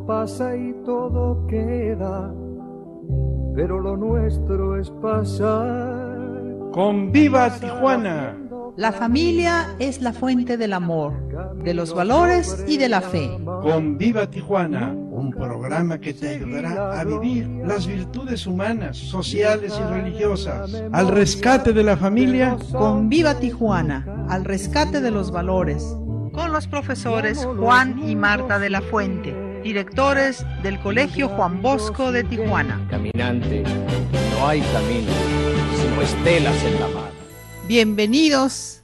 pasa y todo queda, pero lo nuestro es pasar. ¡Conviva Tijuana! La familia es la fuente del amor, de los valores y de la fe. ¡Conviva Tijuana! Un programa que te ayudará a vivir las virtudes humanas, sociales y religiosas. Al rescate de la familia. Conviva Tijuana, al rescate de los valores. Con los profesores Juan y Marta de la Fuente, directores del Colegio Juan Bosco de Tijuana. Caminante, no hay camino, sino estelas en la mar. Bienvenidos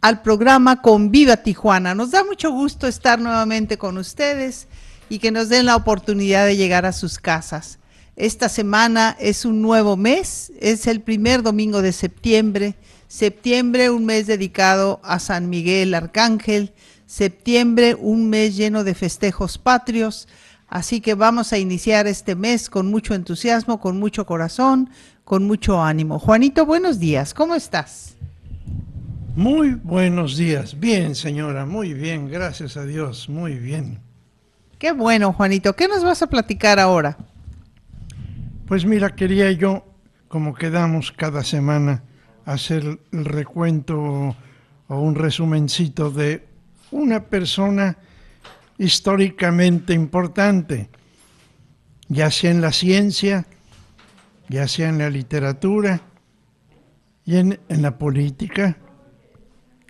al programa Conviva Tijuana. Nos da mucho gusto estar nuevamente con ustedes y que nos den la oportunidad de llegar a sus casas. Esta semana es un nuevo mes, es el primer domingo de septiembre. Septiembre, un mes dedicado a San Miguel Arcángel. Septiembre, un mes lleno de festejos patrios. Así que vamos a iniciar este mes con mucho entusiasmo, con mucho corazón, con mucho ánimo. Juanito, buenos días, ¿cómo estás? Muy buenos días. Bien, señora, muy bien, gracias a Dios, muy bien. Qué bueno, Juanito. ¿Qué nos vas a platicar ahora? Pues mira, quería yo, como quedamos cada semana, hacer el recuento o un resumencito de una persona históricamente importante, ya sea en la ciencia, ya sea en la literatura y en la política.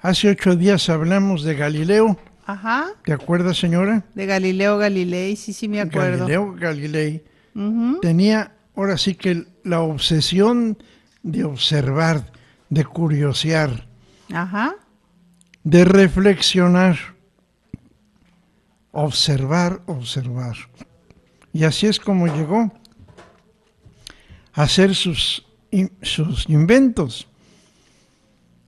Hace 8 días hablamos de Galileo. Ajá. ¿Te acuerdas, señora? De Galileo Galilei, sí me acuerdo. Galileo Galilei tenía, ahora sí que la obsesión de observar, de curiosear, Ajá. de reflexionar, observar. Y así es como llegó a hacer sus inventos.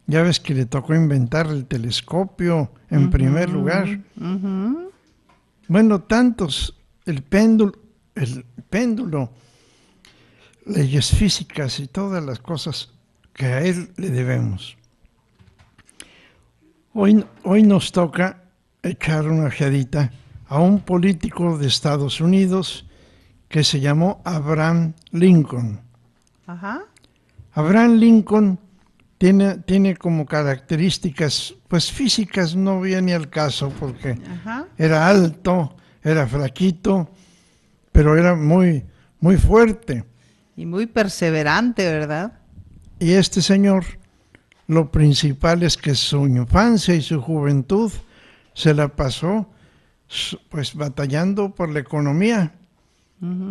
Ya ves que le tocó inventar el telescopio en primer lugar. Bueno, tantos, el péndulo, leyes físicas y todas las cosas que a él le debemos. Hoy nos toca echar una ojeadita a un político de Estados Unidos que se llamó Abraham Lincoln. Ajá. Abraham Lincoln tiene como características, pues físicas no viene al caso porque era alto, era flaquito, pero era muy, muy fuerte. Y muy perseverante, ¿verdad? Y este señor, lo principal es que su infancia y su juventud se la pasó pues batallando por la economía.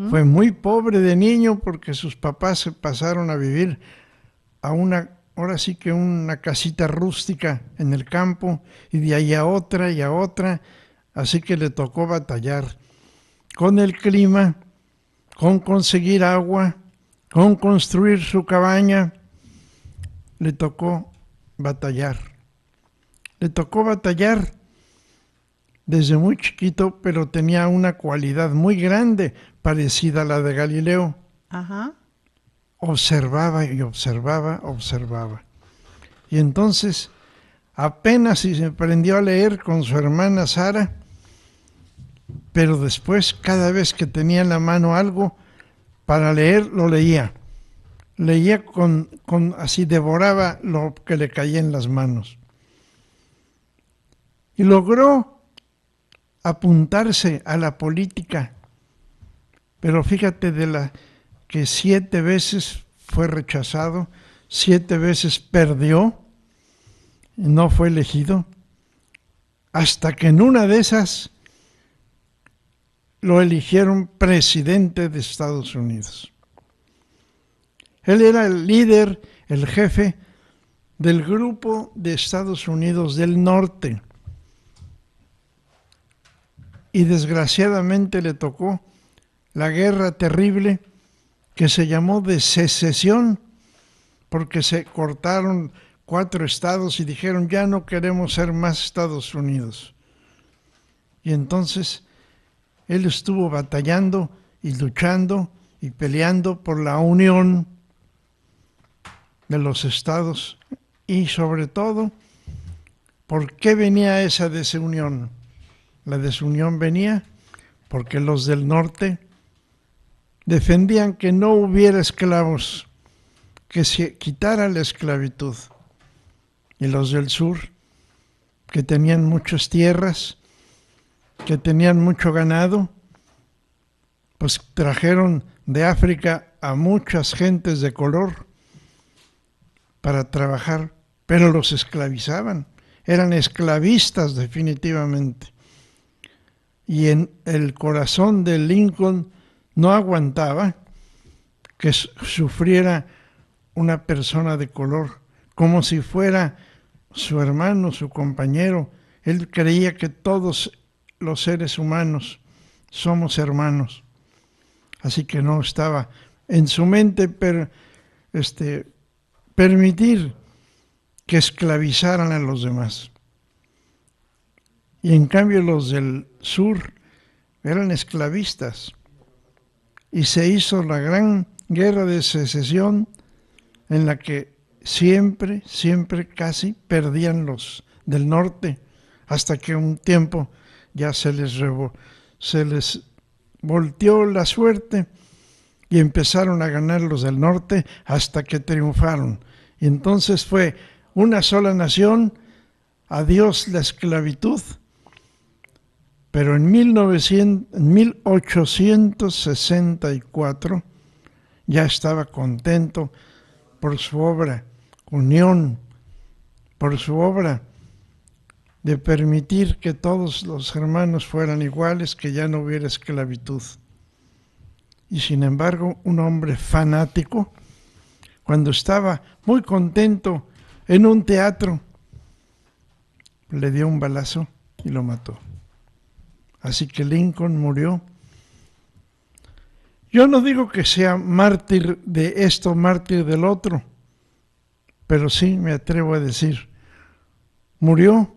Fue muy pobre de niño porque sus papás se pasaron a vivir a ahora sí que una casita rústica en el campo y de ahí a otra y a otra, así que le tocó batallar con el clima, con conseguir agua, con construir su cabaña. Le tocó batallar desde muy chiquito, pero tenía una cualidad muy grande, parecida a la de Galileo. Ajá. Observaba y observaba. Y entonces, apenas si se aprendió a leer con su hermana Sara, pero después, cada vez que tenía en la mano algo para leer, lo leía. Leía así devoraba lo que le caía en las manos. Y logró apuntarse a la política. Pero fíjate que 7 veces fue rechazado, 7 veces perdió, y no fue elegido, hasta que en una de esas lo eligieron presidente de Estados Unidos. Él era el líder, el jefe del grupo de Estados Unidos del Norte. Y desgraciadamente le tocó la guerra terrible que se llamó de secesión, porque se cortaron 4 estados y dijeron ya no queremos ser más Estados Unidos. Y entonces él estuvo batallando y luchando y peleando por la unión de los estados y sobre todo, ¿por qué venía esa desunión? La desunión venía porque los del norte defendían que no hubiera esclavos, que se quitara la esclavitud. Y los del sur, que tenían muchas tierras, que tenían mucho ganado, pues trajeron de África a muchas gentes de color para trabajar, pero los esclavizaban, eran esclavistas definitivamente. Y en el corazón de Lincoln no aguantaba que sufriera una persona de color, como si fuera su hermano, su compañero. Él creía que todos los seres humanos somos hermanos. Así que no estaba en su mente permitir que esclavizaran a los demás. Y en cambio los del sur eran esclavistas. Y se hizo la gran guerra de secesión en la que siempre casi perdían los del norte, hasta que un tiempo ya se les volteó la suerte y empezaron a ganar los del norte hasta que triunfaron. Y entonces fue una sola nación, adiós la esclavitud. Pero en 1864 ya estaba contento por su obra, unión, por su obra de permitir que todos los hermanos fueran iguales, que ya no hubiera esclavitud. Y sin embargo, un hombre fanático, cuando estaba muy contento en un teatro, le dio un balazo y lo mató. Así que Lincoln murió. Yo no digo que sea mártir de esto, mártir del otro, pero sí me atrevo a decir, murió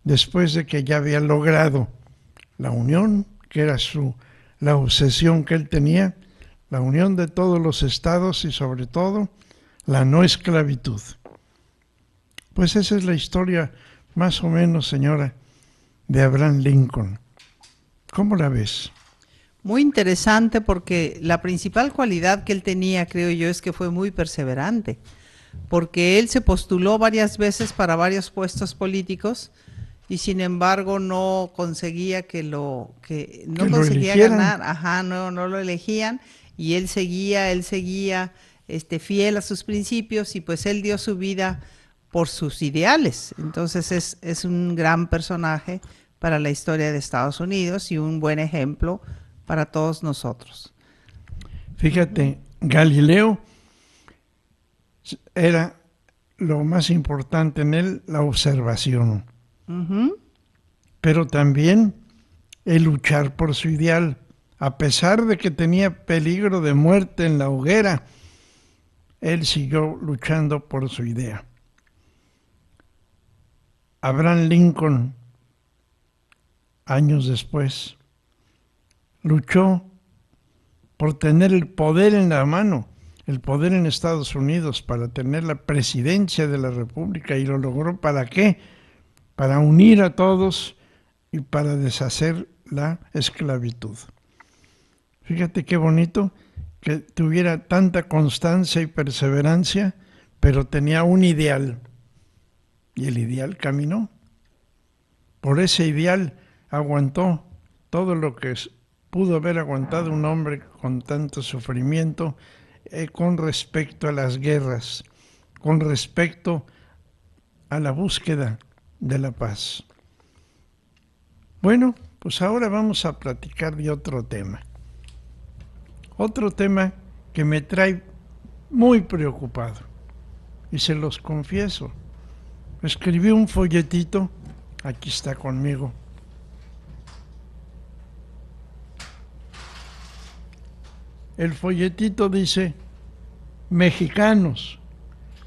después de que ya había logrado la unión, que era la obsesión que él tenía, la unión de todos los estados y sobre todo la no esclavitud. Pues esa es la historia más o menos, señora, de Abraham Lincoln. ¿Cómo la ves? Muy interesante, porque la principal cualidad que él tenía, creo yo, es que fue muy perseverante, porque él se postuló varias veces para varios puestos políticos y sin embargo no conseguía conseguía ganar, no lo elegían, y él seguía fiel a sus principios, y pues él dio su vida por sus ideales. Entonces es un gran personaje para la historia de Estados Unidos y un buen ejemplo para todos nosotros. Fíjate, Galileo era lo más importante en él, la observación. Pero también el luchar por su ideal, a pesar de que tenía peligro de muerte en la hoguera, él siguió luchando por su idea. Abraham Lincoln, años después, luchó por tener el poder en la mano, el poder en Estados Unidos, para tener la presidencia de la República, y lo logró. ¿Para qué? Para unir a todos y para deshacer la esclavitud. Fíjate qué bonito que tuviera tanta constancia y perseverancia, pero tenía un ideal, y el ideal caminó. Por ese ideal aguantó todo lo que pudo haber aguantado un hombre con tanto sufrimiento, con respecto a las guerras, con respecto a la búsqueda de la paz. Bueno, pues ahora vamos a platicar de otro tema. Otro tema que me trae muy preocupado, y se los confieso. Escribí un folletito, aquí está conmigo. El folletito dice: mexicanos,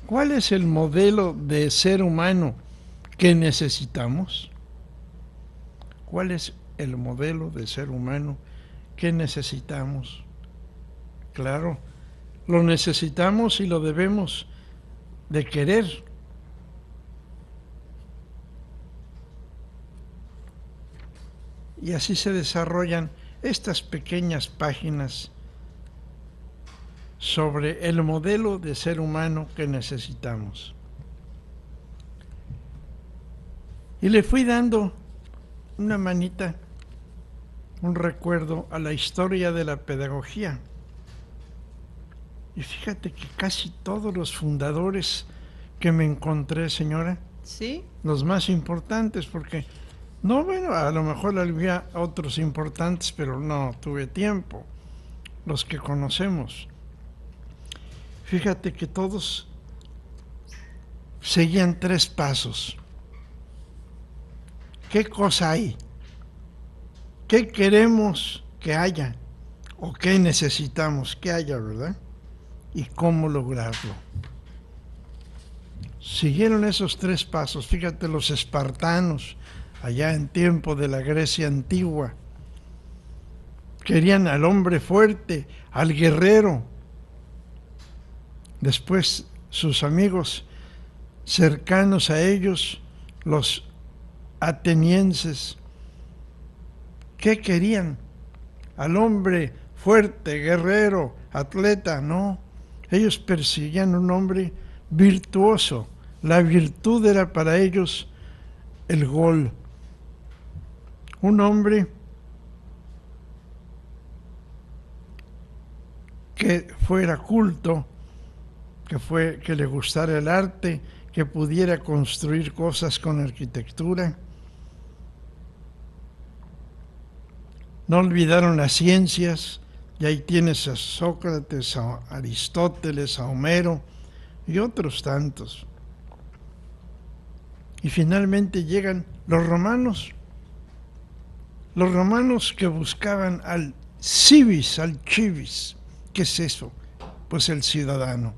¿cuál es el modelo de ser humano que necesitamos? ¿Cuál es el modelo de ser humano que necesitamos? Claro, lo necesitamos y lo debemos de querer. Y así se desarrollan estas pequeñas páginas sobre el modelo de ser humano que necesitamos. Y le fui dando una manita, un recuerdo a la historia de la pedagogía. Y fíjate que casi todos los fundadores que me encontré, señora, ¿Sí? los más importantes, porque no, bueno, a lo mejor había otros importantes, pero no tuve tiempo, los que conocemos. Fíjate que todos seguían 3 pasos. ¿Qué cosa hay? ¿Qué queremos que haya? ¿O qué necesitamos que haya, verdad? ¿Y cómo lograrlo? Siguieron esos 3 pasos. Fíjate, los espartanos, allá en tiempo de la Grecia antigua, querían al hombre fuerte, al guerrero. Después, sus amigos cercanos a ellos, los atenienses, ¿qué querían? Al hombre fuerte, guerrero, atleta, no. Ellos perseguían un hombre virtuoso. La virtud era para ellos el gol. Un hombre que fuera culto, que le gustara el arte, que pudiera construir cosas con arquitectura. No olvidaron las ciencias, y ahí tienes a Sócrates, a Aristóteles, a Homero y otros tantos. Y finalmente llegan los romanos que buscaban al civis, al civis. ¿Qué es eso? Pues el ciudadano.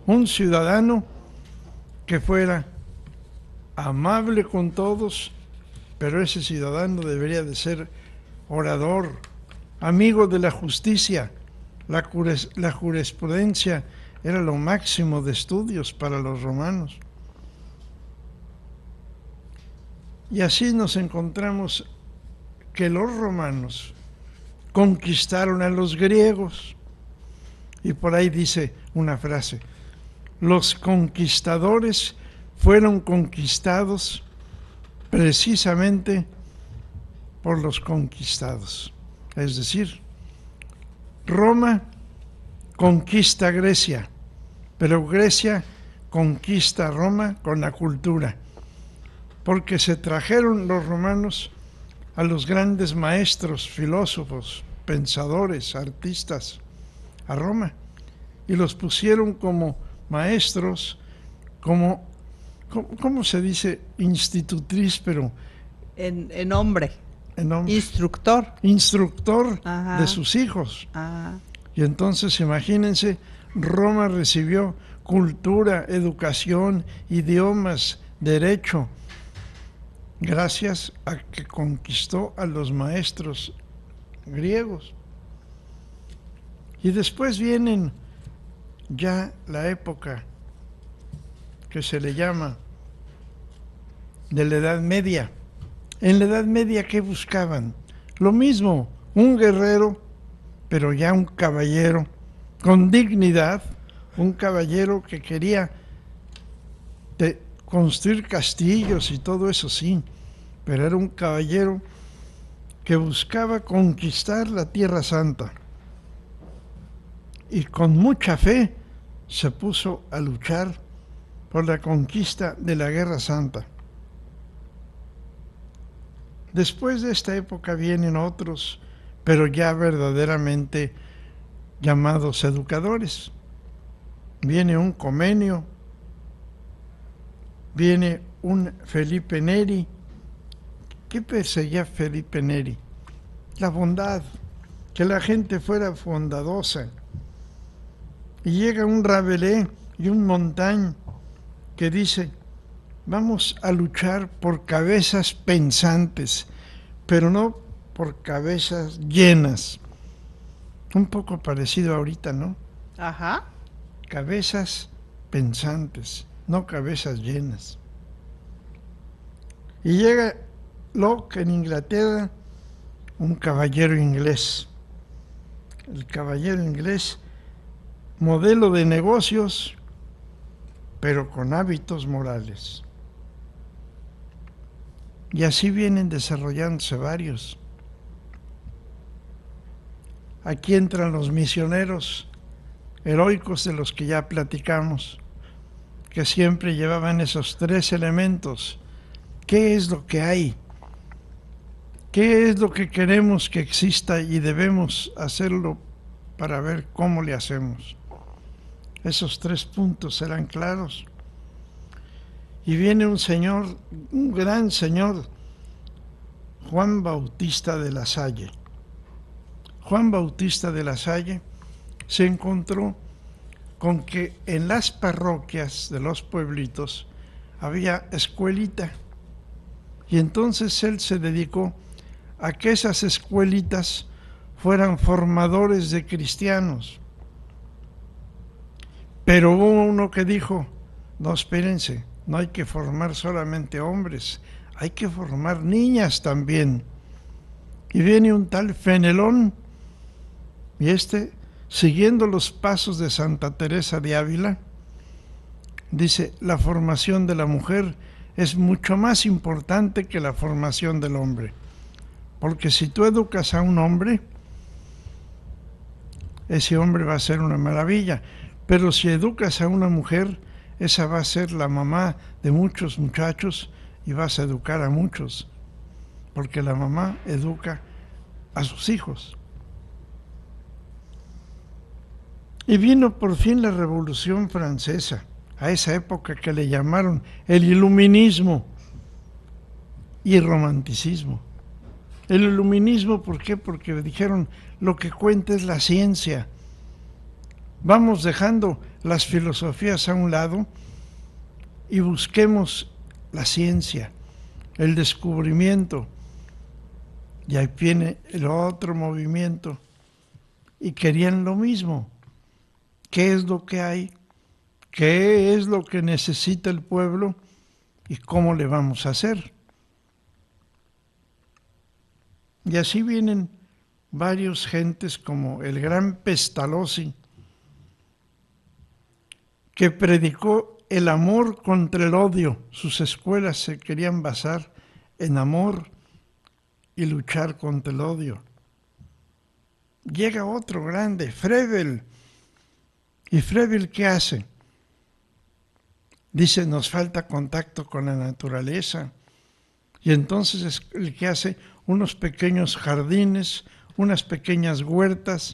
Un ciudadano que fuera amable con todos, pero ese ciudadano debería de ser orador, amigo de la justicia. La jurisprudencia era lo máximo de estudios para los romanos. Y así nos encontramos que los romanos conquistaron a los griegos. Y por ahí dice una frase: los conquistadores fueron conquistados precisamente por los conquistados. Es decir, Roma conquista Grecia, pero Grecia conquista Roma con la cultura, porque se trajeron los romanos a los grandes maestros, filósofos, pensadores, artistas, a Roma, y los pusieron como maestros, como, ¿cómo se dice? Institutriz, pero... En hombre. Instructor. Instructor Ajá. de sus hijos. Ajá. Y entonces, imagínense, Roma recibió cultura, educación, idiomas, derecho, gracias a que conquistó a los maestros griegos. Y después vienen ya la época que se le llama de la Edad Media. En la Edad Media, ¿qué buscaban? Lo mismo, un guerrero, pero ya un caballero con dignidad, un caballero que quería construir castillos y todo eso, sí, pero era un caballero que buscaba conquistar la Tierra Santa. Y con mucha fe se puso a luchar por la conquista de la Guerra Santa. Después de esta época vienen otros, pero ya verdaderamente llamados educadores. Viene un Comenio, viene un Felipe Neri. ¿Qué perseguía Felipe Neri? La bondad, que la gente fuera bondadosa. Y llega un Rabelais y un Montaigne que dice: vamos a luchar por cabezas pensantes, pero no por cabezas llenas. Un poco parecido ahorita, ¿no? Ajá. Cabezas pensantes, no cabezas llenas. Y llega Locke en Inglaterra, un caballero inglés. El caballero inglés, modelo de negocios, pero con hábitos morales. Y así vienen desarrollándose varios. Aquí entran los misioneros heroicos de los que ya platicamos, que siempre llevaban esos 3 elementos. ¿Qué es lo que hay? ¿Qué es lo que queremos que exista y debemos hacerlo para ver cómo le hacemos? Esos 3 puntos serán claros. Y viene un señor, un gran señor, Juan Bautista de la Salle. Juan Bautista de la Salle se encontró con que en las parroquias de los pueblitos había escuelita. Y entonces él se dedicó a que esas escuelitas fueran formadores de cristianos. Pero hubo uno que dijo, no, espérense, no hay que formar solamente hombres, hay que formar niñas también. Y viene un tal Fenelón, y siguiendo los pasos de Santa Teresa de Ávila, dice, la formación de la mujer es mucho más importante que la formación del hombre. Porque si tú educas a un hombre, ese hombre va a ser una maravilla. Pero si educas a una mujer, esa va a ser la mamá de muchos muchachos y vas a educar a muchos. Porque la mamá educa a sus hijos. Y vino por fin la Revolución Francesa, a esa época que le llamaron el Iluminismo y Romanticismo. El Iluminismo, ¿por qué? Porque dijeron, lo que cuenta es la ciencia. Vamos dejando las filosofías a un lado y busquemos la ciencia, el descubrimiento. Y ahí viene el otro movimiento. Y querían lo mismo. ¿Qué es lo que hay? ¿Qué es lo que necesita el pueblo? ¿Y cómo le vamos a hacer? Y así vienen varios gentes como el gran Pestalozzi, que predicó el amor contra el odio. Sus escuelas se querían basar en amor y luchar contra el odio. Llega otro grande, Froebel. ¿Y Froebel qué hace? Dice, nos falta contacto con la naturaleza. Y entonces es el que hace unos pequeños jardines, unas pequeñas huertas,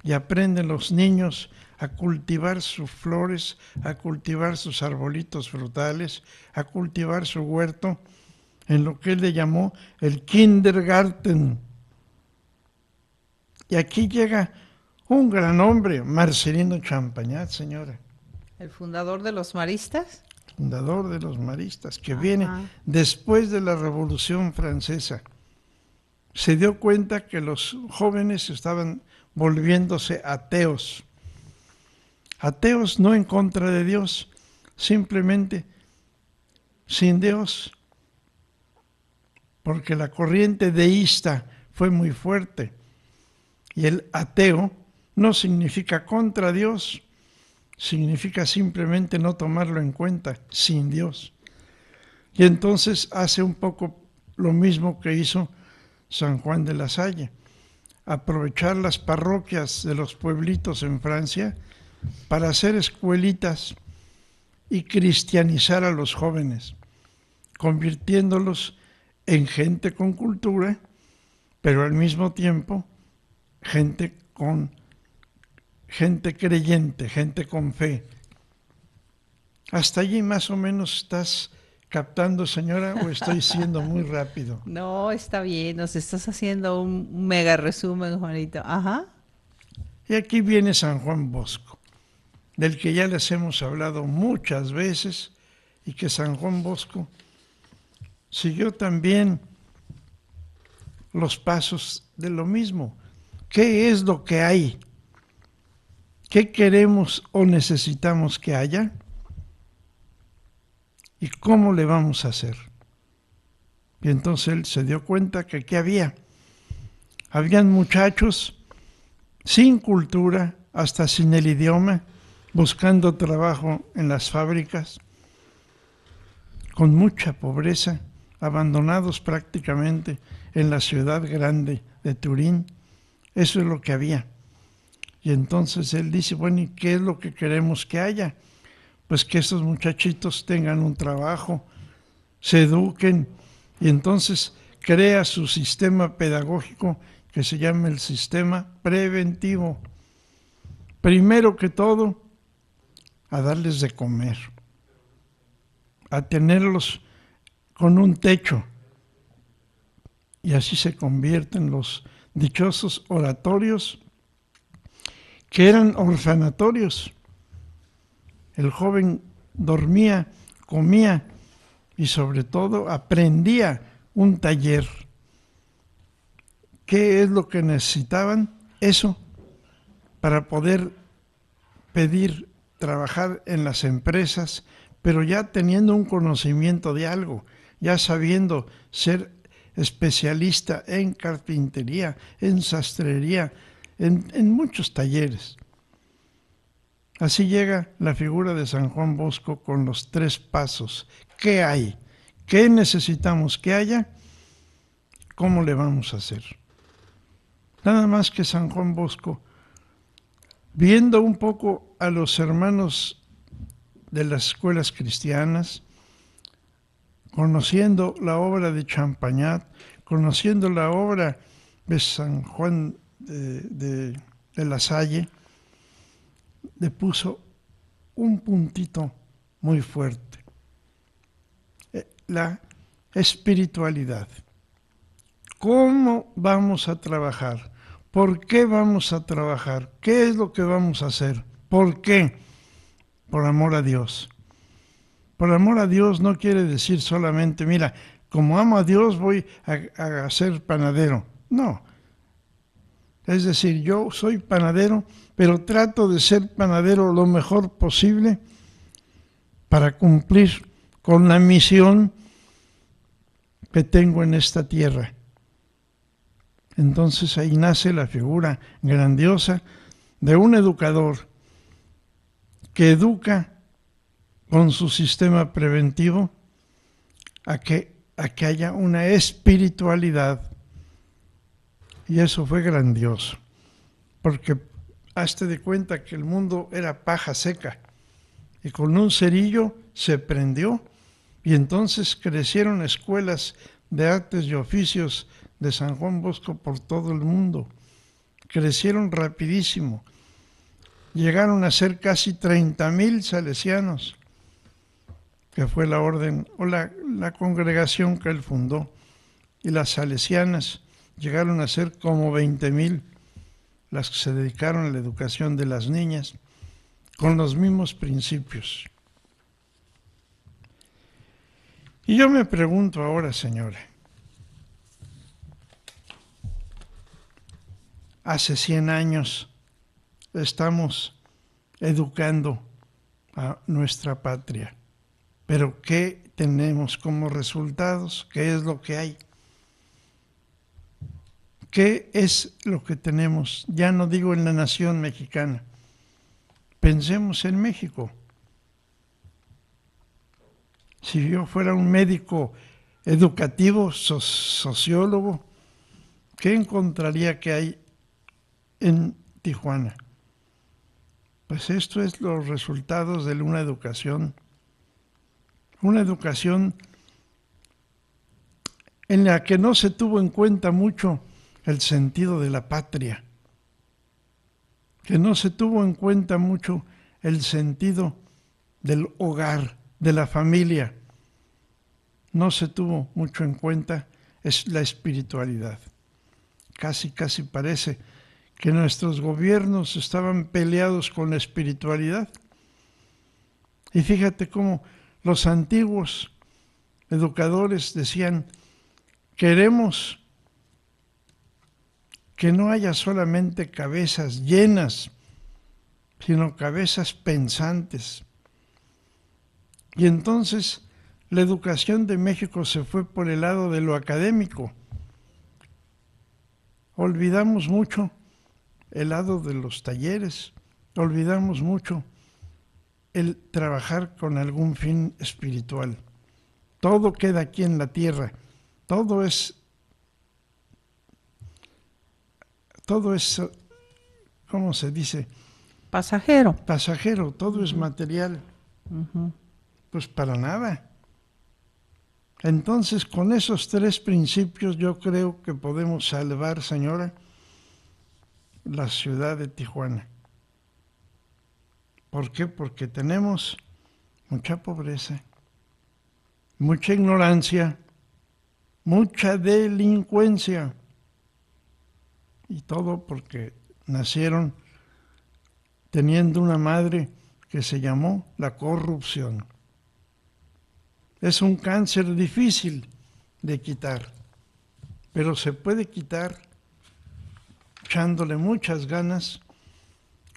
y aprenden los niños a cultivar sus flores, a cultivar sus arbolitos frutales, a cultivar su huerto, en lo que él le llamó el kindergarten. Y aquí llega un gran hombre, Marcelino Champagnat, señora. ¿El fundador de los maristas? Fundador de los maristas, que viene después de la Revolución Francesa. Se dio cuenta que los jóvenes estaban volviéndose ateos. Ateos no en contra de Dios, simplemente sin Dios. Porque la corriente deísta fue muy fuerte. Y el ateo no significa contra Dios, significa simplemente no tomarlo en cuenta, sin Dios. Y entonces hace un poco lo mismo que hizo San Juan de la Salle, aprovechar las parroquias de los pueblitos en Francia para hacer escuelitas y cristianizar a los jóvenes, convirtiéndolos en gente con cultura, pero al mismo tiempo gente creyente, gente con fe. ¿Hasta allí más o menos estás captando, señora, o estoy siendo muy rápido? No, está bien, nos estás haciendo un mega resumen, Juanito. Ajá. Y aquí viene San Juan Bosco, del que ya les hemos hablado muchas veces, y que San Juan Bosco siguió también los pasos de lo mismo. ¿Qué es lo que hay? ¿Qué queremos o necesitamos que haya? ¿Y cómo le vamos a hacer? Y entonces él se dio cuenta que ¿qué había? Habían muchachos sin cultura, hasta sin el idioma, buscando trabajo en las fábricas, con mucha pobreza, abandonados prácticamente en la ciudad grande de Turín. Eso es lo que había. Y entonces él dice, bueno, ¿y qué es lo que queremos que haya? Pues que estos muchachitos tengan un trabajo, se eduquen, y entonces crea su sistema pedagógico que se llama el sistema preventivo. Primero que todo, a darles de comer, a tenerlos con un techo, y así se convierten los dichosos oratorios que eran orfanatorios. El joven dormía, comía y sobre todo aprendía un taller. ¿Qué es lo que necesitaban? Eso, para poder pedir trabajar en las empresas, pero ya teniendo un conocimiento de algo, ya sabiendo ser especialista en carpintería, en sastrería, en muchos talleres. Así llega la figura de San Juan Bosco con los 3 pasos. ¿Qué hay? ¿Qué necesitamos que haya? ¿Cómo le vamos a hacer? Nada más que San Juan Bosco, viendo un poco a los hermanos de las escuelas cristianas, conociendo la obra de Champagnat, conociendo la obra de San Juan de la Salle, le puso un puntito muy fuerte: la espiritualidad. ¿Cómo vamos a trabajar? ¿Por qué vamos a trabajar? ¿Qué es lo que vamos a hacer? ¿Por qué? Por amor a Dios. Por amor a Dios no quiere decir solamente, mira, como amo a Dios voy a ser panadero. No. Es decir, yo soy panadero, pero trato de ser panadero lo mejor posible para cumplir con la misión que tengo en esta tierra. Entonces ahí nace la figura grandiosa de un educador que educa con su sistema preventivo a que haya una espiritualidad. Y eso fue grandioso, porque hazte de cuenta que el mundo era paja seca, y con un cerillo se prendió, y entonces crecieron escuelas de artes y oficios de San Juan Bosco por todo el mundo. Crecieron rapidísimo. Llegaron a ser casi 30,000 salesianos, que fue la orden o la congregación que él fundó. Y las salesianas llegaron a ser como 20,000, las que se dedicaron a la educación de las niñas, con los mismos principios. Y yo me pregunto ahora, señora, hace 100 años estamos educando a nuestra patria, pero ¿qué tenemos como resultados? ¿Qué es lo que hay? ¿Qué es lo que tenemos? Ya no digo en la nación mexicana. Pensemos en México. Si yo fuera un médico educativo, sociólogo, ¿qué encontraría que hay en Tijuana? Pues esto es los resultados de una educación en la que no se tuvo en cuenta mucho el sentido de la patria, que no se tuvo en cuenta mucho el sentido del hogar, de la familia. No se tuvo mucho en cuenta es la espiritualidad. Casi parece que nuestros gobiernos estaban peleados con la espiritualidad. Y fíjate cómo los antiguos educadores decían: queremos que no haya solamente cabezas llenas, sino cabezas pensantes. Y entonces la educación de México se fue por el lado de lo académico. olvidamos mucho el lado de los talleres, olvidamos mucho el trabajar con algún fin espiritual. Todo queda aquí en la tierra, todo es, ¿cómo se dice? Pasajero. Pasajero, todo es material. Pues para nada. Entonces, con esos 3 principios yo creo que podemos salvar, señora, la ciudad de Tijuana. ¿Por qué? Porque tenemos mucha pobreza, mucha ignorancia, mucha delincuencia. Y todo porque nacieron teniendo una madre que se llamó la corrupción. Es un cáncer difícil de quitar, pero se puede quitar echándole muchas ganas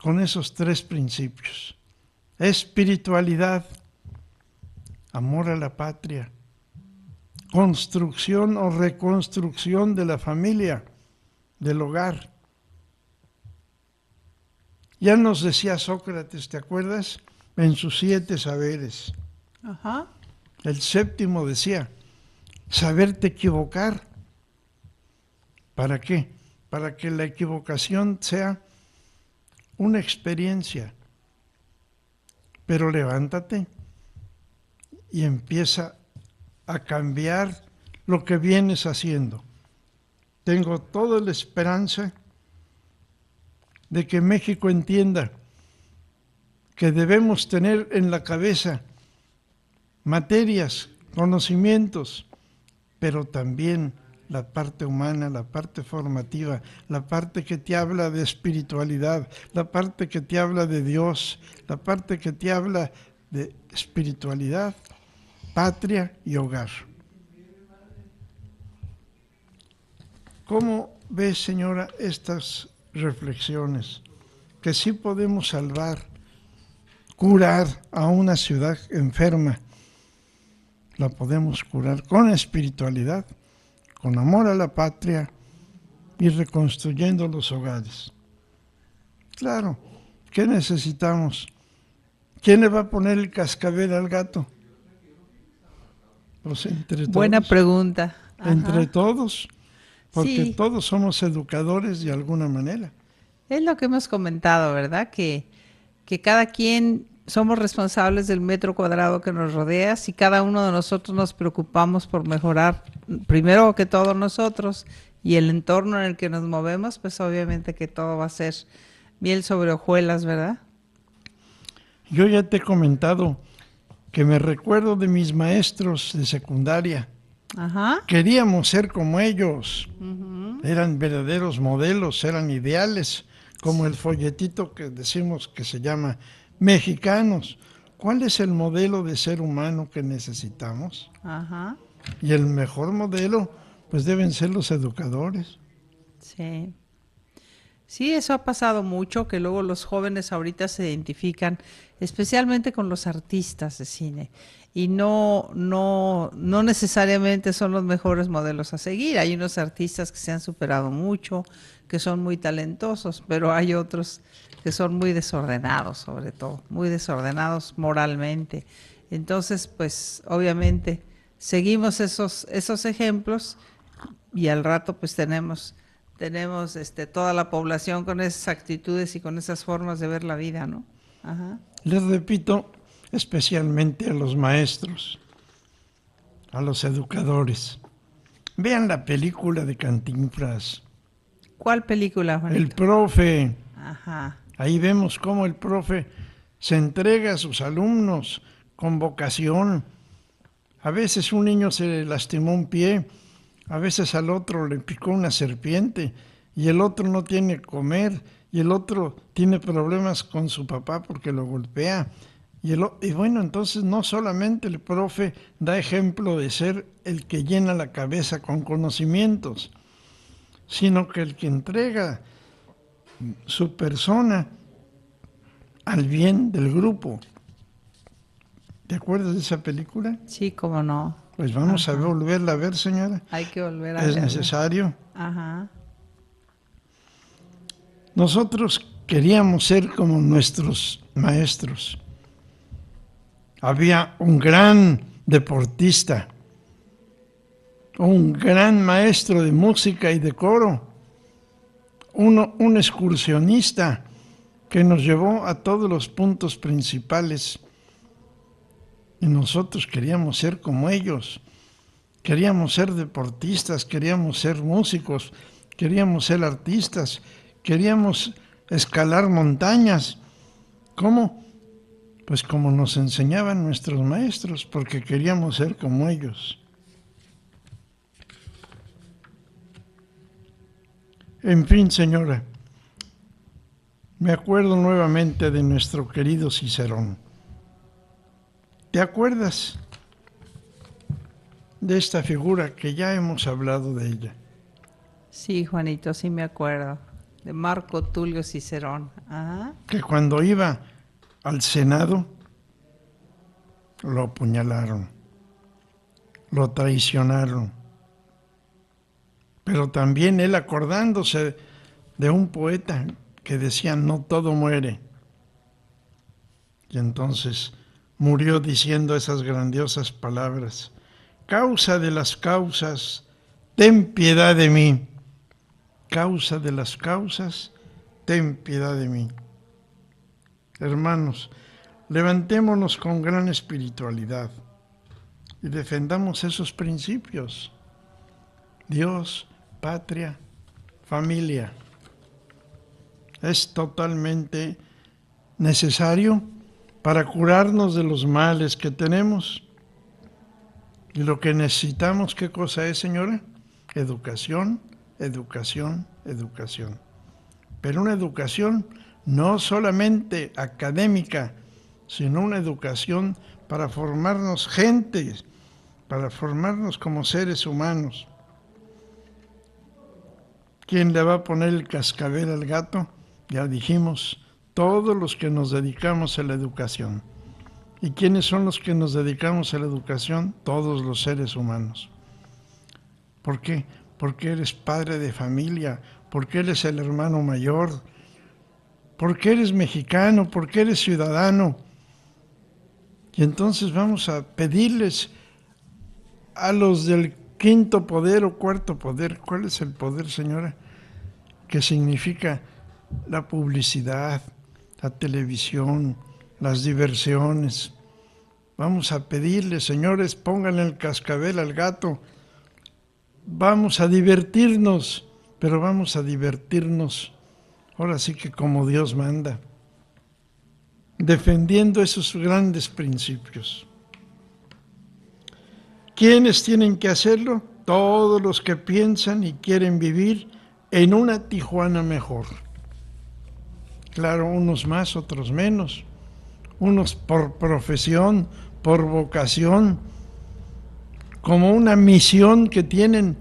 con esos 3 principios. Espiritualidad, amor a la patria, construcción o reconstrucción de la familia, del hogar. Ya nos decía Sócrates, ¿te acuerdas? En sus 7 saberes. Ajá. El 7º decía, saberte equivocar. ¿Para qué? Para que la equivocación sea una experiencia. Pero levántate y empieza a cambiar lo que vienes haciendo. Tengo toda la esperanza de que México entienda que debemos tener en la cabeza materias, conocimientos, pero también la parte humana, la parte formativa, la parte que te habla de espiritualidad, la parte que te habla de Dios, la parte que te habla de espiritualidad, patria y hogar. ¿Cómo ves, señora, estas reflexiones? Que sí podemos salvar, curar a una ciudad enferma. La podemos curar con espiritualidad, con amor a la patria y reconstruyendo los hogares. Claro, ¿qué necesitamos? ¿Quién le va a poner el cascabel al gato? Pues entre todos. Buena pregunta. Ajá. Entre todos, porque Sí. todos somos educadores de alguna manera. Es lo que hemos comentado, ¿verdad? Que cada quien somos responsables del metro cuadrado que nos rodea. Si cada uno de nosotros nos preocupamos por mejorar, primero que todo nosotros, y el entorno en el que nos movemos, pues obviamente que todo va a ser miel sobre hojuelas, ¿verdad? Yo ya te he comentado que me recuerdo de mis maestros de secundaria. Ajá. Queríamos ser como ellos. Eran verdaderos modelos, eran ideales, como el folletito que decimos que se llama Mexicanos. ¿Cuál es el modelo de ser humano que necesitamos? Ajá. Y el mejor modelo, pues deben ser los educadores. Sí. Sí, eso ha pasado mucho, que luego los jóvenes ahorita se identifican especialmente con los artistas de cine y no necesariamente son los mejores modelos a seguir. Hay unos artistas que se han superado mucho, que son muy talentosos, pero hay otros que son muy desordenados, sobre todo, muy desordenados moralmente. Entonces, pues obviamente seguimos esos ejemplos y al rato pues tenemos toda la población con esas actitudes y con esas formas de ver la vida, ¿no? Ajá. Les repito, especialmente a los maestros, a los educadores. Vean la película de Cantinflas. ¿Cuál película, Juanito? El profe. Ajá. Ahí vemos cómo el profe se entrega a sus alumnos con vocación. A veces un niño se le lastimó un pie, a veces al otro le picó una serpiente y el otro no tiene que comer y el otro tiene problemas con su papá porque lo golpea. Y bueno, entonces no solamente el profe da ejemplo de ser el que llena la cabeza con conocimientos, sino que el que entrega su persona al bien del grupo. ¿Te acuerdas de esa película? Sí, cómo no. Pues vamos a volverla a ver, señora. Hay que volver a Es verla. necesario. Ajá. Nosotros queríamos ser como nuestros maestros. Había un gran deportista, un gran maestro de música y de coro, un excursionista que nos llevó a todos los puntos principales. Y nosotros queríamos ser como ellos. Queríamos ser deportistas, queríamos ser músicos, queríamos ser artistas, queríamos escalar montañas. ¿Cómo? Pues como nos enseñaban nuestros maestros, porque queríamos ser como ellos. En fin, señora, me acuerdo nuevamente de nuestro querido Cicerón. ¿Te acuerdas de esta figura que ya hemos hablado de ella? Sí, Juanito, sí me acuerdo. De Marco Tulio Cicerón. Ajá. Que cuando iba al Senado, lo apuñalaron, lo traicionaron. Pero también él, acordándose de un poeta que decía, no todo muere. Y entonces murió diciendo esas grandiosas palabras: causa de las causas, ten piedad de mí. Causa de las causas, ten piedad de mí. Hermanos, levantémonos con gran espiritualidad y defendamos esos principios. Dios, patria, familia. Es totalmente necesario para curarnos de los males que tenemos. Y lo que necesitamos, ¿qué cosa es, señora? Educación, educación, educación. Pero una educación no solamente académica, sino una educación para formarnos gente, para formarnos como seres humanos. ¿Quién le va a poner el cascabel al gato? Ya dijimos, todos los que nos dedicamos a la educación. ¿Y quiénes son los que nos dedicamos a la educación? Todos los seres humanos. ¿Por qué? Porque eres padre de familia, porque eres el hermano mayor, porque eres mexicano, porque eres ciudadano. Y entonces vamos a pedirles a los del quinto poder o cuarto poder. ¿Cuál es el poder, señora? Que significa la publicidad, la televisión, las diversiones. Vamos a pedirles, señores, pónganle el cascabel al gato. Vamos a divertirnos, pero vamos a divertirnos ahora sí que como Dios manda, defendiendo esos grandes principios. ¿Quiénes tienen que hacerlo? Todos los que piensan y quieren vivir en una Tijuana mejor. Claro, unos más, otros menos. Unos por profesión, por vocación, como una misión que tienen,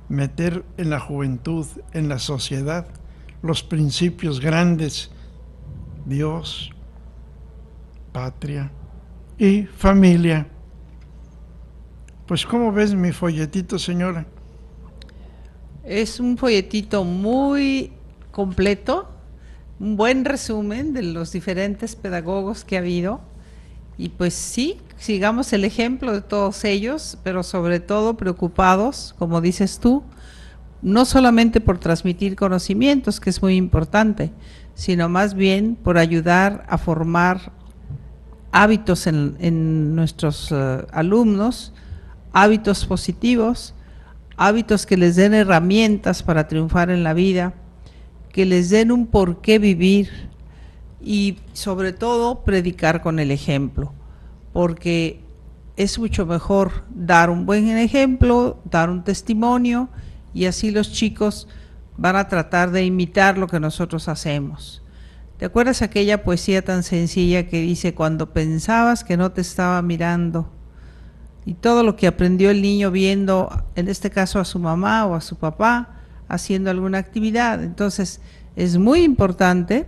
meter en la juventud, en la sociedad, los principios grandes: Dios, patria y familia. Pues, ¿cómo ves mi folletito, señora? Es un folletito muy completo, un buen resumen de los diferentes pedagogos que ha habido. Y pues sí, sigamos el ejemplo de todos ellos, pero sobre todo preocupados, como dices tú, no solamente por transmitir conocimientos, que es muy importante, sino más bien por ayudar a formar hábitos en nuestros alumnos, hábitos positivos, hábitos que les den herramientas para triunfar en la vida, que les den un por qué vivir y sobre todo predicar con el ejemplo, porque es mucho mejor dar un buen ejemplo, dar un testimonio, y así los chicos van a tratar de imitar lo que nosotros hacemos. ¿Te acuerdas aquella poesía tan sencilla que dice: cuando pensabas que no te estaba mirando? Y todo lo que aprendió el niño viendo, en este caso a su mamá o a su papá, haciendo alguna actividad. Entonces, es muy importante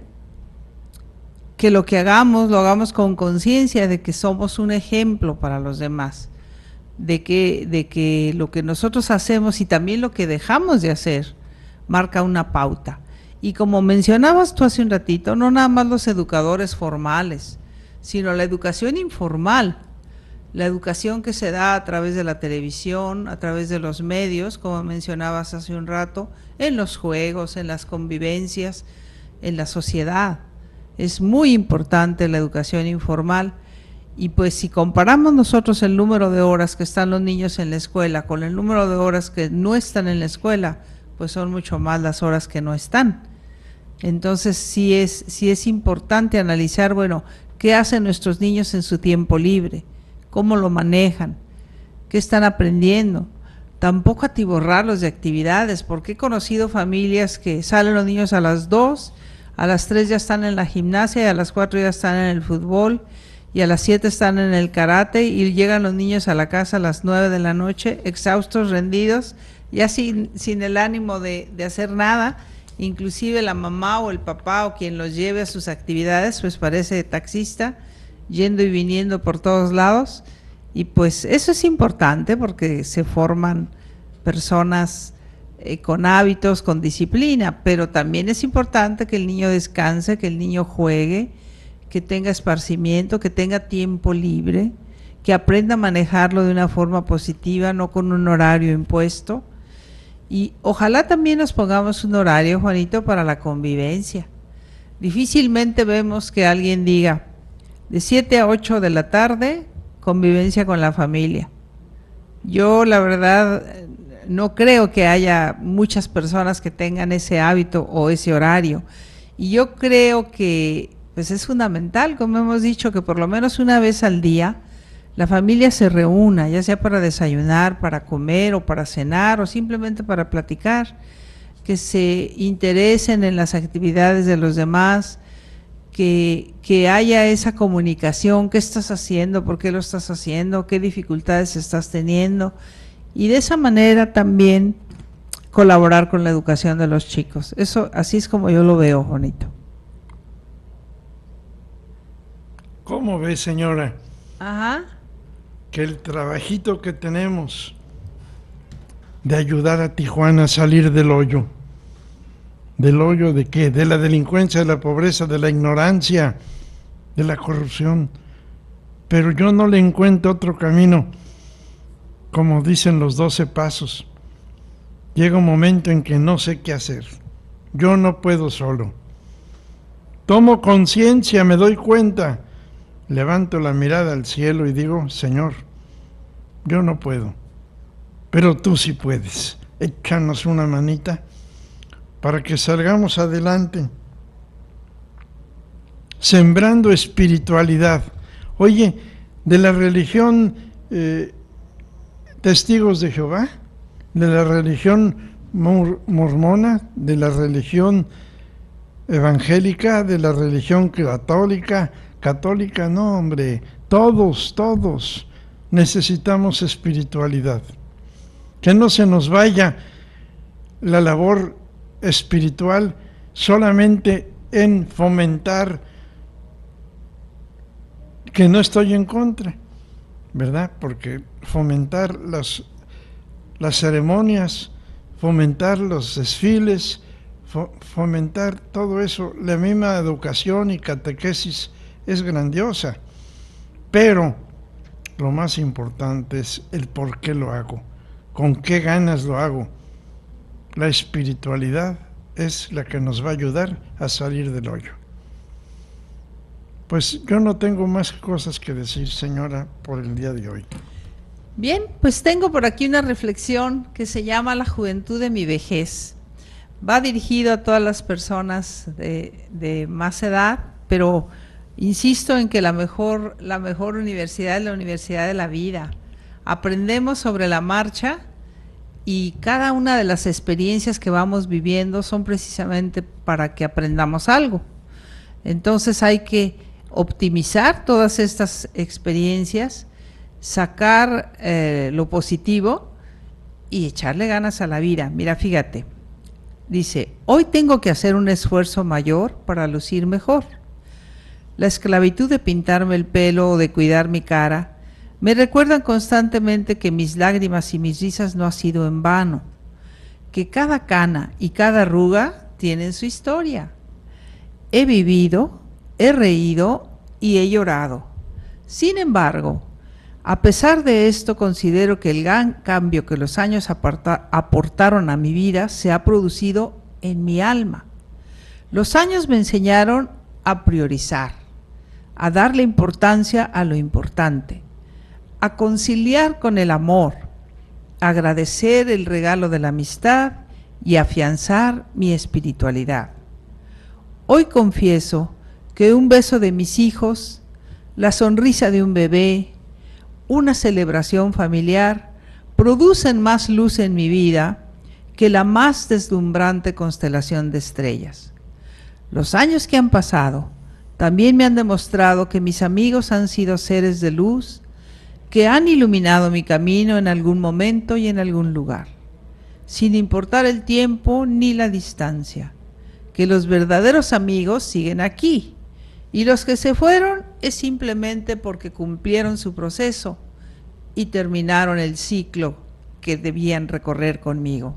que lo que hagamos, lo hagamos con conciencia de que somos un ejemplo para los demás, de que lo que nosotros hacemos y también lo que dejamos de hacer marca una pauta. Y como mencionabas tú hace un ratito, no nada más los educadores formales, sino la educación informal, la educación que se da a través de la televisión, a través de los medios, como mencionabas hace un rato, en los juegos, en las convivencias, en la sociedad. Es muy importante la educación informal. Y pues si comparamos nosotros el número de horas que están los niños en la escuela con el número de horas que no están en la escuela, pues son mucho más las horas que no están. Entonces sí es importante analizar, bueno, ¿qué hacen nuestros niños en su tiempo libre? ¿Cómo lo manejan? ¿Qué están aprendiendo? Tampoco atiborrarlos de actividades, porque he conocido familias que salen los niños a las 2, a las 3 ya están en la gimnasia, y a las 4 ya están en el fútbol, y a las 7 están en el karate, y llegan los niños a la casa a las 9 de la noche, exhaustos, rendidos, ya sin el ánimo de hacer nada. Inclusive la mamá o el papá o quien los lleve a sus actividades, pues parece taxista, yendo y viniendo por todos lados. Y pues eso es importante porque se forman personas con hábitos, con disciplina, pero también es importante que el niño descanse, que el niño juegue, que tenga esparcimiento, que tenga tiempo libre, que aprenda a manejarlo de una forma positiva, no con un horario impuesto. Y ojalá también nos pongamos un horario, Juanito, para la convivencia. Difícilmente vemos que alguien diga, de 7 a 8 de la tarde, convivencia con la familia. Yo, la verdad, no creo que haya muchas personas que tengan ese hábito o ese horario. Y yo creo que pues es fundamental, como hemos dicho, que por lo menos una vez al día la familia se reúna, ya sea para desayunar, para comer o para cenar o simplemente para platicar, que se interesen en las actividades de los demás, que haya esa comunicación, qué estás haciendo, por qué lo estás haciendo, qué dificultades estás teniendo, y de esa manera también colaborar con la educación de los chicos. Eso, así es como yo lo veo, Juanito. ¿Cómo ve, señora? Ajá. Que el trabajito que tenemos de ayudar a Tijuana a salir del hoyo. ¿Del hoyo de qué? De la delincuencia, de la pobreza, de la ignorancia, de la corrupción. Pero yo no le encuentro otro camino, como dicen los 12 pasos. Llega un momento en que no sé qué hacer. Yo no puedo solo. Tomo conciencia, me doy cuenta. Levanto la mirada al cielo y digo, Señor, yo no puedo, pero tú sí puedes. Échanos una manita para que salgamos adelante, sembrando espiritualidad. Oye, de la religión Testigos de Jehová, de la religión mormona, de la religión evangélica, de la religión católica, no, hombre, todos necesitamos espiritualidad. Que no se nos vaya la labor espiritual solamente en fomentar, que no estoy en contra, ¿verdad? Porque fomentar las ceremonias, fomentar los desfiles, fomentar todo eso, la misma educación y catequesis es grandiosa, pero lo más importante es el por qué lo hago, con qué ganas lo hago. La espiritualidad es la que nos va a ayudar a salir del hoyo. Pues yo no tengo más cosas que decir, señora, por el día de hoy. Bien, pues tengo por aquí una reflexión que se llama La juventud de mi vejez. Va dirigido a todas las personas de más edad, pero insisto en que la mejor universidad es la universidad de la vida. Aprendemos sobre la marcha y cada una de las experiencias que vamos viviendo son precisamente para que aprendamos algo. Entonces hay que optimizar todas estas experiencias, sacar lo positivo y echarle ganas a la vida. Mira, fíjate, dice, hoy tengo que hacer un esfuerzo mayor para lucir mejor. La esclavitud de pintarme el pelo o de cuidar mi cara me recuerdan constantemente que mis lágrimas y mis risas no han sido en vano, que cada cana y cada arruga tienen su historia. He vivido, he reído y he llorado. Sin embargo, a pesar de esto, considero que el gran cambio que los años aportaron a mi vida se ha producido en mi alma. Los años me enseñaron a priorizar, a darle importancia a lo importante, a conciliar con el amor, a agradecer el regalo de la amistad y afianzar mi espiritualidad. Hoy confieso que un beso de mis hijos, la sonrisa de un bebé, una celebración familiar producen más luz en mi vida que la más deslumbrante constelación de estrellas. Los años que han pasado también me han demostrado que mis amigos han sido seres de luz que han iluminado mi camino en algún momento y en algún lugar, sin importar el tiempo ni la distancia, que los verdaderos amigos siguen aquí, y los que se fueron es simplemente porque cumplieron su proceso y terminaron el ciclo que debían recorrer conmigo.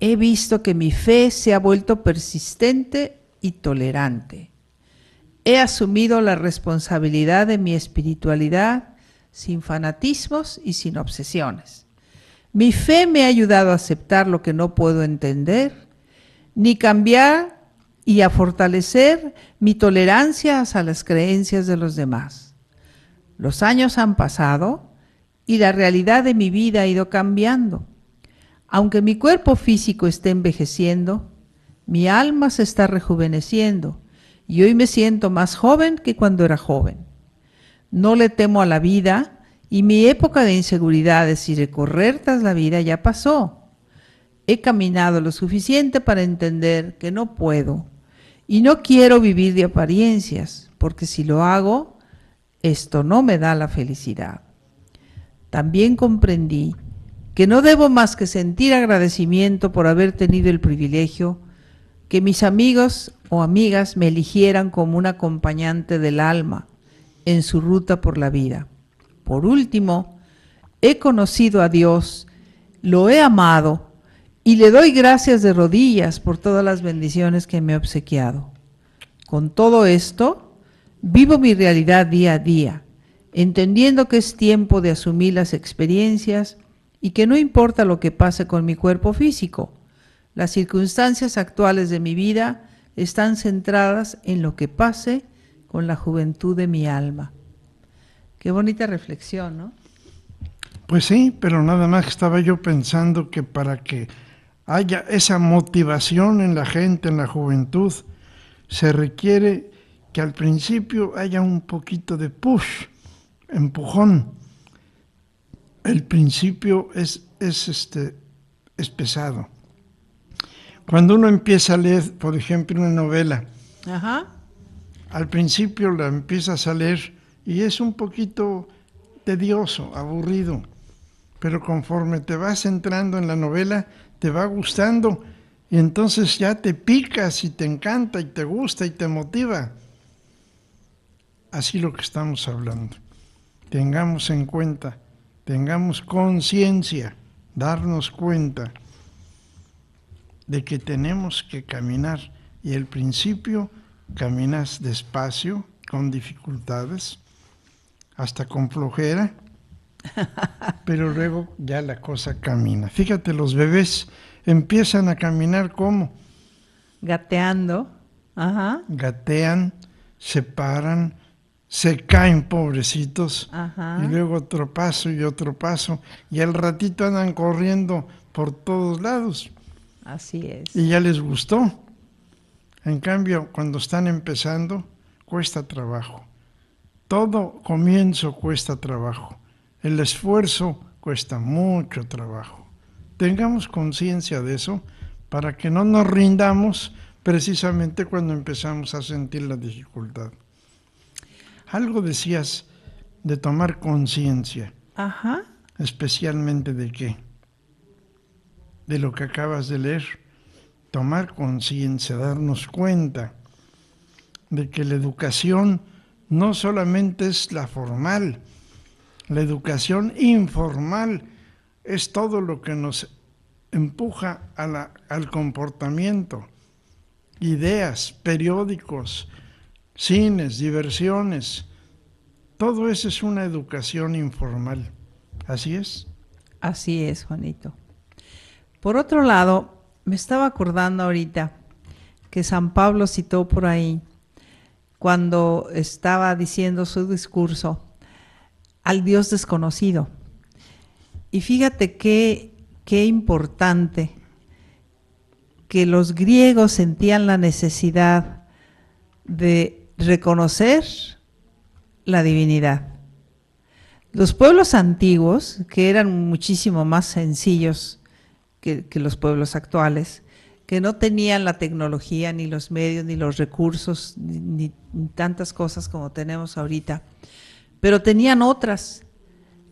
He visto que mi fe se ha vuelto persistente y tolerante. He asumido la responsabilidad de mi espiritualidad sin fanatismos y sin obsesiones. Mi fe me ha ayudado a aceptar lo que no puedo entender, ni cambiar y a fortalecer mi tolerancia hacia las creencias de los demás. Los años han pasado y la realidad de mi vida ha ido cambiando. Aunque mi cuerpo físico esté envejeciendo, mi alma se está rejuveneciendo y hoy me siento más joven que cuando era joven. No le temo a la vida y mi época de inseguridades y de correr tras la vida ya pasó. He caminado lo suficiente para entender que no puedo y no quiero vivir de apariencias, porque si lo hago, esto no me da la felicidad. También comprendí que no debo más que sentir agradecimiento por haber tenido el privilegio que mis amigos o amigas me eligieran como un acompañante del alma en su ruta por la vida. Por último, he conocido a Dios, lo he amado y le doy gracias de rodillas por todas las bendiciones que me ha obsequiado. Con todo esto, vivo mi realidad día a día, entendiendo que es tiempo de asumir las experiencias y que no importa lo que pase con mi cuerpo físico, las circunstancias actuales de mi vida están centradas en lo que pase con la juventud de mi alma. Qué bonita reflexión, ¿no? Pues sí, pero nada más estaba yo pensando que para que haya esa motivación en la gente, en la juventud, se requiere que al principio haya un poquito de push, empujón. El principio es pesado. Cuando uno empieza a leer, por ejemplo, una novela, al principio la empiezas a leer y es un poquito tedioso, aburrido, pero conforme te vas entrando en la novela, te va gustando y entonces ya te picas y te encanta y te gusta y te motiva. Así lo que estamos hablando. Tengamos en cuenta, tengamos conciencia, darnos cuenta de que tenemos que caminar y al principio caminas despacio, con dificultades, hasta con flojera, pero luego ya la cosa camina. Fíjate, los bebés empiezan a caminar ¿cómo? Gateando. Gatean, se paran, se caen pobrecitos, y luego otro paso y al ratito andan corriendo por todos lados. Así es. Y ya les gustó. En cambio, cuando están empezando, cuesta trabajo. Todo comienzo cuesta trabajo. El esfuerzo cuesta mucho trabajo. Tengamos conciencia de eso para que no nos rindamos precisamente cuando empezamos a sentir la dificultad. Algo decías de tomar conciencia. Especialmente ¿de qué? De lo que acabas de leer. Tomar conciencia, darnos cuenta de que la educación no solamente es la formal, la educación informal es todo lo que nos empuja al comportamiento, ideas, periódicos, cines, diversiones. Todo eso es una educación informal. ¿Así es? Así es, Juanito. Por otro lado, me estaba acordando ahorita que San Pablo citó por ahí, cuando estaba diciendo su discurso, al Dios desconocido. Y fíjate qué importante que los griegos sentían la necesidad de reconocer la divinidad. Los pueblos antiguos, que eran muchísimo más sencillos que los pueblos actuales, que no tenían la tecnología, ni los medios, ni los recursos, ni tantas cosas como tenemos ahorita, pero tenían otras.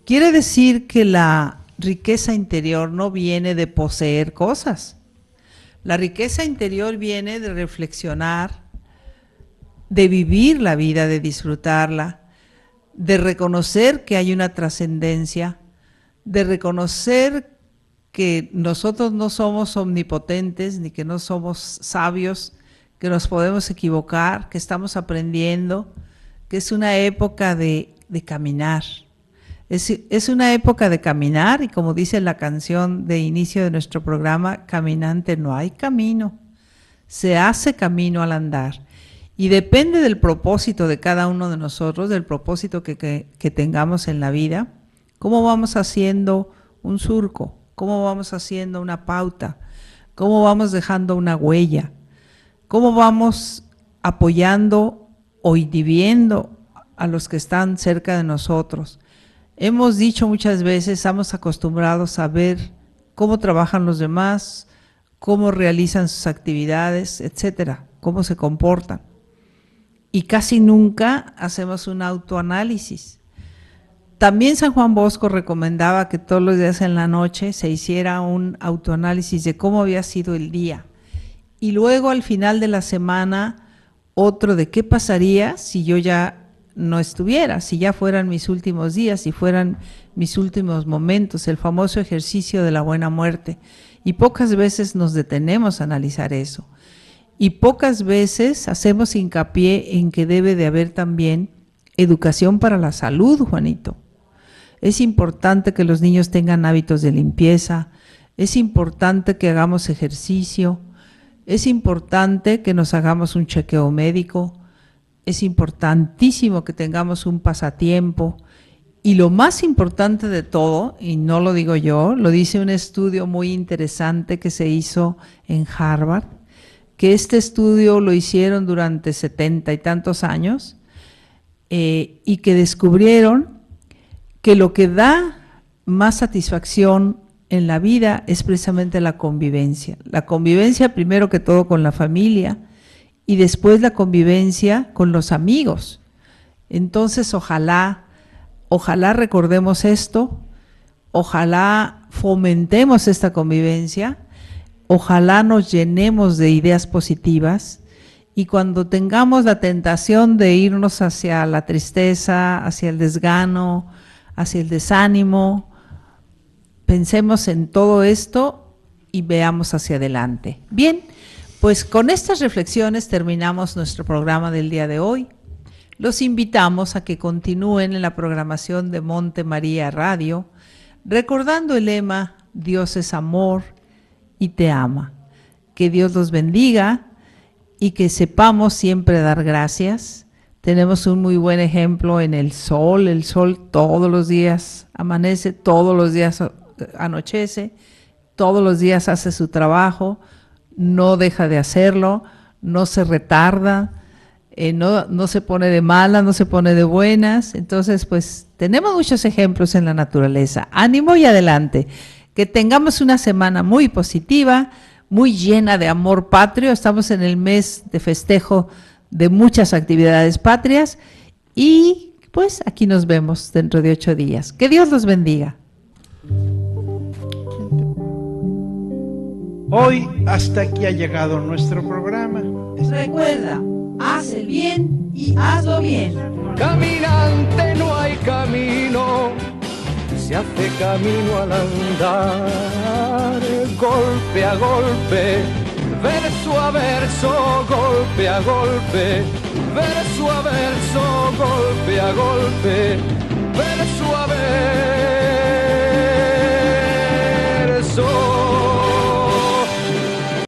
Quiere decir que la riqueza interior no viene de poseer cosas. La riqueza interior viene de reflexionar, de vivir la vida, de disfrutarla, de reconocer que hay una trascendencia, de reconocer que nosotros no somos omnipotentes, ni que no somos sabios, que nos podemos equivocar, que estamos aprendiendo, que es una época de caminar. Es una época de caminar, y como dice la canción de inicio de nuestro programa, caminante no hay camino, se hace camino al andar. Y depende del propósito de cada uno de nosotros, del propósito que tengamos en la vida, cómo vamos haciendo un surco, cómo vamos haciendo una pauta, cómo vamos dejando una huella, cómo vamos apoyando o inhibiendo a los que están cerca de nosotros. Hemos dicho muchas veces, estamos acostumbrados a ver cómo trabajan los demás, cómo realizan sus actividades, etcétera, cómo se comportan. Y casi nunca hacemos un autoanálisis. También San Juan Bosco recomendaba que todos los días en la noche se hiciera un autoanálisis de cómo había sido el día. Y luego al final de la semana, otro de qué pasaría si yo ya no estuviera, si ya fueran mis últimos días, si fueran mis últimos momentos, el famoso ejercicio de la buena muerte. Y pocas veces nos detenemos a analizar eso. Y pocas veces hacemos hincapié en que debe de haber también educación para la salud, Juanito. Es importante que los niños tengan hábitos de limpieza, es importante que hagamos ejercicio, es importante que nos hagamos un chequeo médico, es importantísimo que tengamos un pasatiempo. Y lo más importante de todo, y no lo digo yo, lo dice un estudio muy interesante que se hizo en Harvard, que este estudio lo hicieron durante 70 y tantos años, y que descubrieron que lo que da más satisfacción en la vida es precisamente la convivencia. La convivencia primero que todo con la familia y después la convivencia con los amigos. Entonces ojalá recordemos esto, ojalá fomentemos esta convivencia, ojalá nos llenemos de ideas positivas, y cuando tengamos la tentación de irnos hacia la tristeza, hacia el desgano, hacia el desánimo, pensemos en todo esto y veamos hacia adelante. Bien, pues con estas reflexiones terminamos nuestro programa del día de hoy. Los invitamos a que continúen en la programación de Monte María Radio, recordando el lema Dios es amor y te ama. Que Dios los bendiga y que sepamos siempre dar gracias. Tenemos un muy buen ejemplo en el sol todos los días amanece, todos los días anochece, todos los días hace su trabajo, no deja de hacerlo, no se retarda, no se pone de malas, no se pone de buenas. Entonces, pues tenemos muchos ejemplos en la naturaleza. Ánimo y adelante. Que tengamos una semana muy positiva, muy llena de amor patrio. Estamos en el mes de festejo de muchas actividades patrias y pues aquí nos vemos dentro de 8 días. Que Dios los bendiga. Hoy hasta aquí ha llegado nuestro programa. Recuerda, haz el bien y hazlo bien. Caminante no hay camino, se hace camino al andar, golpe a golpe, verso a verso, golpe a golpe, verso a verso, golpe a golpe,